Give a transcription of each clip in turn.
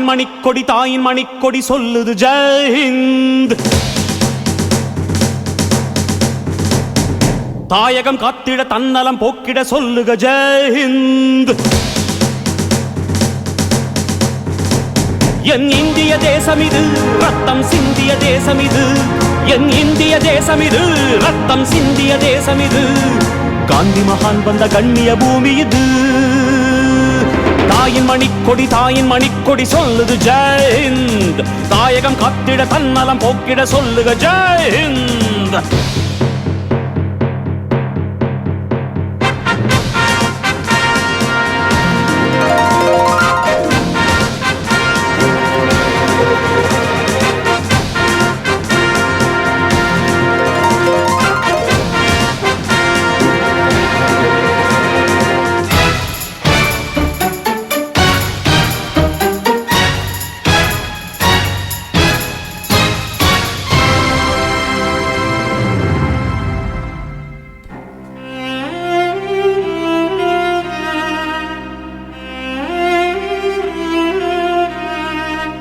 மணிக்கொடி தாயின் மணிக்கொடி சொல்லுது ஜெய் ஹிந்த். தாயகம் காத்திட தன்னலம் போக்கிட சொல்லுக ஜெய் ஹிந்த். என் இந்திய தேசம் இது ரத்தம் சிந்திய தேசம் இது. என் இந்திய தேசம் இது ரத்தம் சிந்திய தேசம் இது. காந்தி மகான் வந்த கண்ணிய பூமி இது. தாயின் மணிக்கொடி சொல்லுது ஜெய் ஹிந்த். தாயகம் காத்திட தன்னலம் போக்கிட சொல்லுக ஜெய் ஹிந்த்.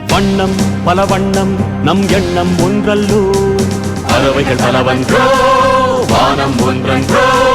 வண்ணம் பல வண்ணம் நம் எண்ணம் ஒன்றல்லோ. பறவைகள் பலவன்றோ வானம் ஒன்றன்றோ.